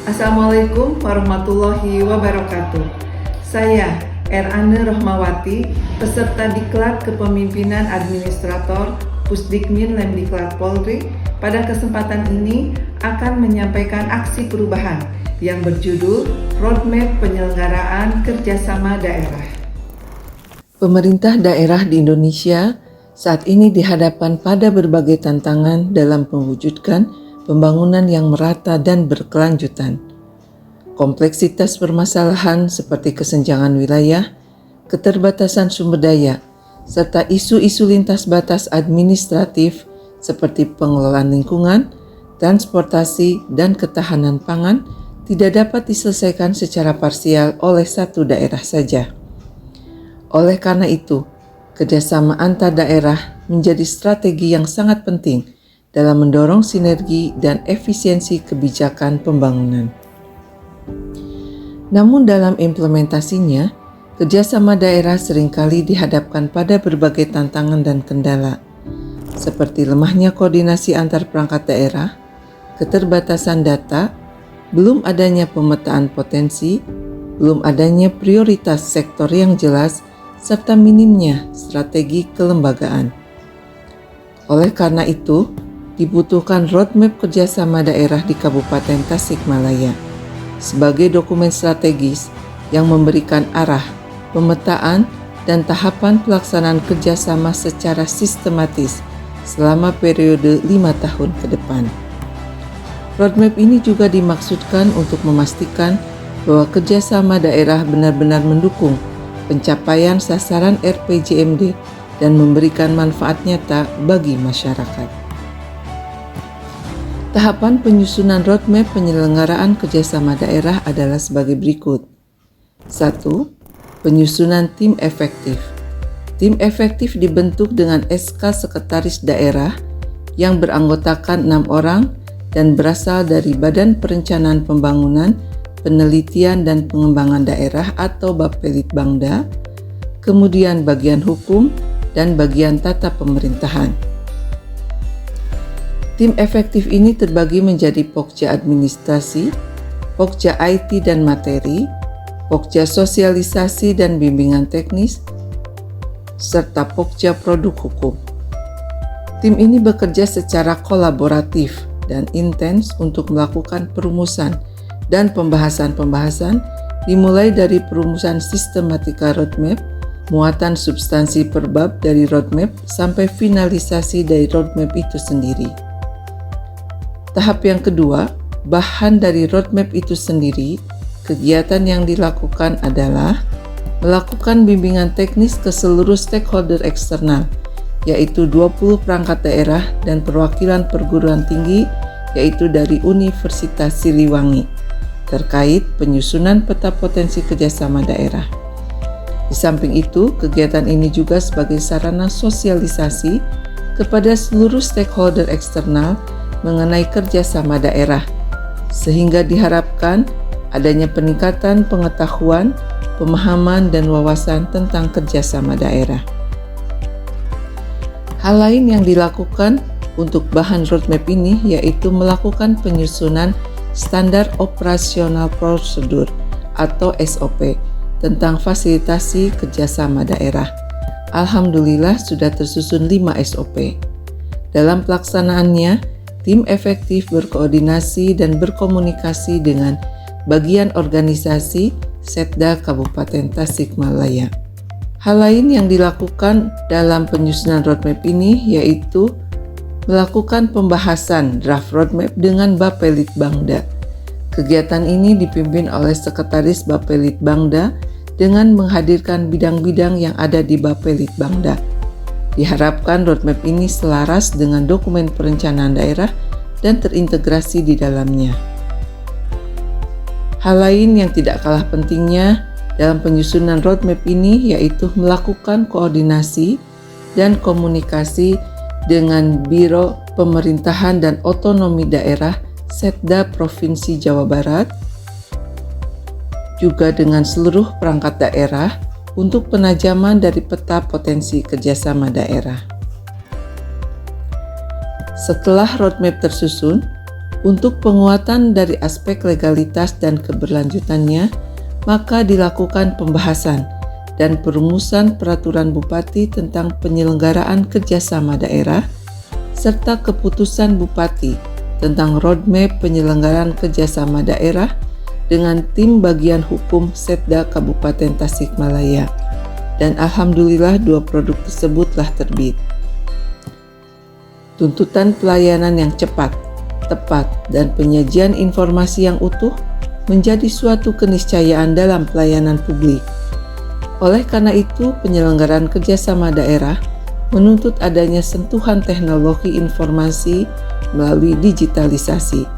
Assalamualaikum warahmatullahi wabarakatuh. Saya Erane Rohmawati, peserta Diklat Kepemimpinan Administrator Pusdikmin Lemdiklat Polri, pada kesempatan ini akan menyampaikan aksi perubahan yang berjudul Roadmap Penyelenggaraan Kerjasama Daerah. Pemerintah daerah di Indonesia saat ini dihadapkan pada berbagai tantangan dalam mewujudkan pembangunan yang merata dan berkelanjutan. Kompleksitas permasalahan seperti kesenjangan wilayah, keterbatasan sumber daya, serta isu-isu lintas batas administratif seperti pengelolaan lingkungan, transportasi, dan ketahanan pangan tidak dapat diselesaikan secara parsial oleh satu daerah saja. Oleh karena itu, kerjasama antar daerah menjadi strategi yang sangat penting dalam mendorong sinergi dan efisiensi kebijakan pembangunan. Namun dalam implementasinya, kerjasama daerah seringkali dihadapkan pada berbagai tantangan dan kendala, seperti lemahnya koordinasi antar perangkat daerah, keterbatasan data, belum adanya pemetaan potensi, belum adanya prioritas sektor yang jelas, serta minimnya strategi kelembagaan. Oleh karena itu, dibutuhkan roadmap kerjasama daerah di Kabupaten Tasikmalaya sebagai dokumen strategis yang memberikan arah, pemetaan, dan tahapan pelaksanaan kerjasama secara sistematis selama periode 5 tahun ke depan. Roadmap ini juga dimaksudkan untuk memastikan bahwa kerjasama daerah benar-benar mendukung pencapaian sasaran RPJMD dan memberikan manfaat nyata bagi masyarakat. Tahapan penyusunan roadmap penyelenggaraan kerjasama daerah adalah sebagai berikut. 1. Penyusunan tim efektif. Tim efektif dibentuk dengan SK Sekretaris Daerah yang beranggotakan 6 orang dan berasal dari Badan Perencanaan Pembangunan, Penelitian dan Pengembangan Daerah atau Bapelitbangda, kemudian bagian hukum dan bagian tata pemerintahan. Tim efektif ini terbagi menjadi Pokja Administrasi, Pokja IT dan Materi, Pokja Sosialisasi dan Bimbingan Teknis, serta Pokja Produk Hukum. Tim ini bekerja secara kolaboratif dan intens untuk melakukan perumusan dan pembahasan-pembahasan dimulai dari perumusan sistematika roadmap, muatan substansi per bab dari roadmap, sampai finalisasi dari roadmap itu sendiri. Tahap yang kedua, bahan dari roadmap itu sendiri, kegiatan yang dilakukan adalah melakukan bimbingan teknis ke seluruh stakeholder eksternal, yaitu 20 perangkat daerah dan perwakilan perguruan tinggi, yaitu dari Universitas Siliwangi, terkait penyusunan peta potensi kerjasama daerah. Di samping itu, kegiatan ini juga sebagai sarana sosialisasi kepada seluruh stakeholder eksternal mengenai kerjasama daerah, sehingga diharapkan adanya peningkatan pengetahuan, pemahaman, dan wawasan tentang kerjasama daerah. Hal lain yang dilakukan untuk bahan roadmap ini yaitu melakukan penyusunan standar operasional prosedur atau SOP tentang fasilitasi kerjasama daerah. Alhamdulillah sudah tersusun 5 SOP. Dalam pelaksanaannya, tim efektif berkoordinasi dan berkomunikasi dengan bagian organisasi Setda Kabupaten Tasikmalaya. Hal lain yang dilakukan dalam penyusunan roadmap ini yaitu melakukan pembahasan draft roadmap dengan Bapelitbangda. Kegiatan ini dipimpin oleh Sekretaris Bapelitbangda dengan menghadirkan bidang-bidang yang ada di Bapelitbangda. Diharapkan roadmap ini selaras dengan dokumen perencanaan daerah dan terintegrasi di dalamnya. Hal lain yang tidak kalah pentingnya dalam penyusunan roadmap ini yaitu melakukan koordinasi dan komunikasi dengan Biro Pemerintahan dan Otonomi Daerah Setda Provinsi Jawa Barat, juga dengan seluruh perangkat daerah untuk penajaman dari peta potensi kerjasama daerah. Setelah roadmap tersusun, Untuk penguatan dari aspek legalitas dan keberlanjutannya, maka dilakukan pembahasan dan perumusan peraturan Bupati tentang penyelenggaraan kerjasama daerah, serta keputusan Bupati tentang roadmap penyelenggaraan kerjasama daerah dengan tim bagian hukum Setda Kabupaten Tasikmalaya. Dan alhamdulillah 2 produk tersebut telah terbit. Tuntutan pelayanan yang cepat, tepat, dan penyajian informasi yang utuh menjadi suatu keniscayaan dalam pelayanan publik. Oleh karena itu, penyelenggaraan kerjasama daerah menuntut adanya sentuhan teknologi informasi melalui digitalisasi.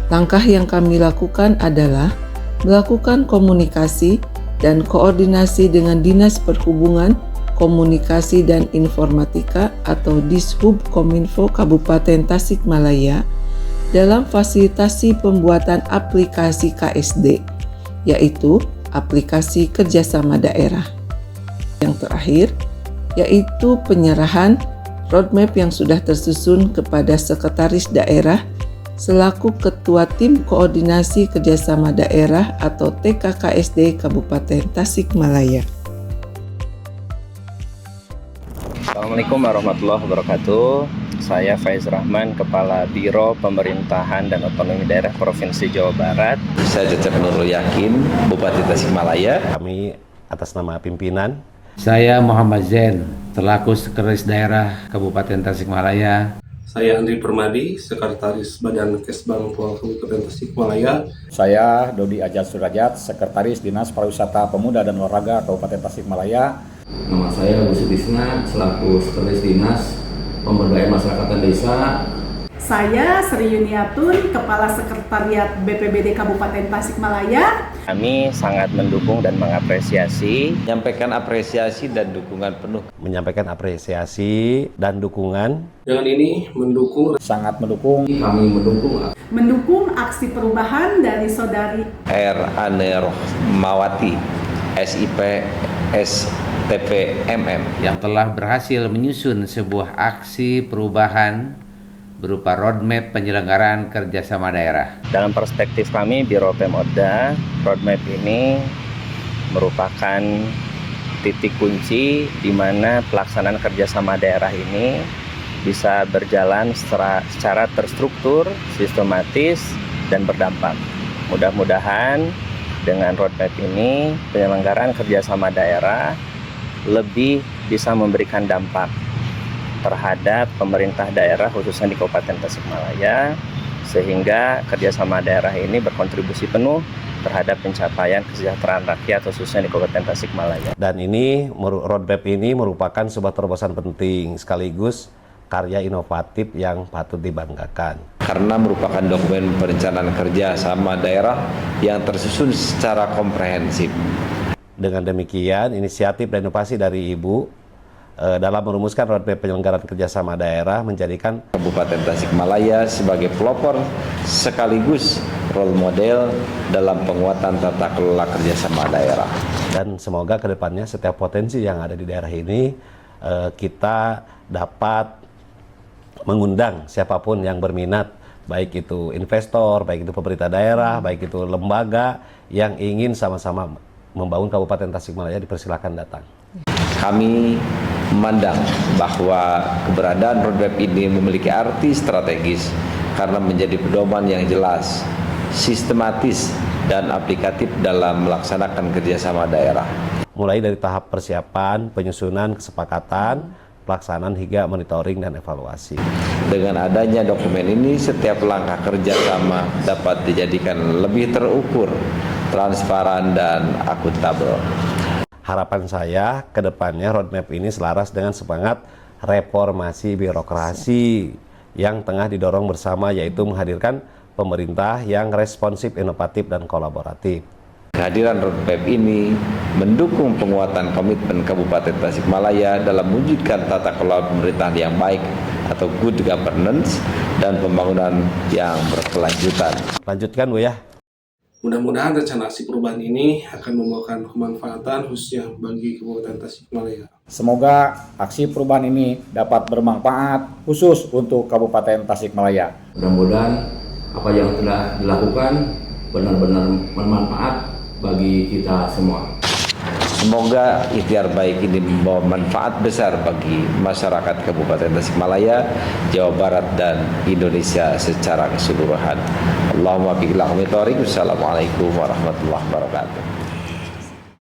Langkah yang kami lakukan adalah melakukan komunikasi dan koordinasi dengan Dinas Perhubungan, Komunikasi dan Informatika atau Dishub Kominfo Kabupaten Tasikmalaya dalam fasilitasi pembuatan aplikasi KSD, yaitu aplikasi kerjasama daerah. Yang terakhir, yaitu penyerahan roadmap yang sudah tersusun kepada Sekretaris Daerah selaku Ketua Tim Koordinasi Kerjasama Daerah atau TKKSD Kabupaten Tasikmalaya. Assalamualaikum warahmatullahi wabarakatuh. Saya Faiz Rahman, Kepala Biro Pemerintahan dan Otonomi Daerah Provinsi Jawa Barat. Saya Cecep Nurul Yakin, Bupati Tasikmalaya. Kami atas nama pimpinan. Saya Muhammad Zain, selaku Sekretaris Daerah Kabupaten Tasikmalaya. Saya Andri Permadi, Sekretaris Badan Kesbang Pol Kabupaten Tasikmalaya. Saya Dodi Ajat Surajat, Sekretaris Dinas Pariwisata Pemuda dan Olahraga Kabupaten Tasikmalaya. Nama saya Agus Sutisna, selaku Sekretaris Dinas Pemberdayaan Masyarakat dan Desa. Saya Sri Yuniatun, Kepala Sekretariat BPBD Kabupaten Tasikmalaya. Kami sangat mendukung dan mengapresiasi. Menyampaikan apresiasi dan dukungan penuh. Menyampaikan apresiasi dan dukungan. Dengan ini sangat mendukung. Kami Mendukung aksi perubahan dari Saudari R. Ane Rohmawati, SIP STPMM, yang telah berhasil menyusun sebuah aksi perubahan berupa roadmap penyelenggaraan kerjasama daerah. Dalam perspektif kami, Biro Pemodda, roadmap ini merupakan titik kunci di mana pelaksanaan kerjasama daerah ini bisa berjalan secara terstruktur, sistematis, dan berdampak. Mudah-mudahan dengan roadmap ini, penyelenggaraan kerjasama daerah lebih bisa memberikan dampak terhadap pemerintah daerah khususnya di Kabupaten Tasikmalaya, sehingga kerjasama daerah ini berkontribusi penuh terhadap pencapaian kesejahteraan rakyat khususnya di Kabupaten Tasikmalaya. Dan ini roadmap ini merupakan sebuah terobosan penting sekaligus karya inovatif yang patut dibanggakan. karena merupakan dokumen perencanaan kerja sama daerah yang tersusun secara komprehensif. Dengan demikian, inisiatif dan inovasi dari Ibu dalam merumuskan roadmap penyelenggaraan kerjasama daerah menjadikan Kabupaten Tasikmalaya sebagai pelopor sekaligus role model dalam penguatan tata kelola kerjasama daerah. Dan semoga kedepannya setiap potensi yang ada di daerah ini kita dapat mengundang siapapun yang berminat, baik itu investor, baik itu pemerintah daerah, baik itu lembaga yang ingin sama-sama membangun Kabupaten Tasikmalaya, dipersilakan datang. Kami memandang bahwa keberadaan roadmap ini memiliki arti strategis karena menjadi pedoman yang jelas, sistematis, dan aplikatif dalam melaksanakan kerjasama daerah. Mulai dari tahap persiapan, penyusunan, kesepakatan, pelaksanaan hingga monitoring dan evaluasi. Dengan adanya dokumen ini, setiap langkah kerjasama dapat dijadikan lebih terukur, transparan, dan akuntabel. Harapan saya ke depannya roadmap ini selaras dengan semangat reformasi birokrasi yang tengah didorong bersama, yaitu menghadirkan pemerintah yang responsif, inovatif, dan kolaboratif. Kehadiran roadmap ini mendukung penguatan komitmen Kabupaten Tasikmalaya dalam mewujudkan tata kelola pemerintahan yang baik atau good governance dan pembangunan yang berkelanjutan. Lanjutkan, Bu, ya. Mudah-mudahan rencana aksi perubahan ini akan membawakan kemanfaatan khususnya bagi Kabupaten Tasikmalaya. Semoga aksi perubahan ini dapat bermanfaat khusus untuk Kabupaten Tasikmalaya. Mudah-mudahan apa yang telah dilakukan benar-benar bermanfaat bagi kita semua. Semoga ikhtiar baik ini membawa manfaat besar bagi masyarakat Kabupaten Tasikmalaya, Jawa Barat, dan Indonesia secara keseluruhan. Allahumma biqilahum. Assalamualaikum warahmatullahi wabarakatuh.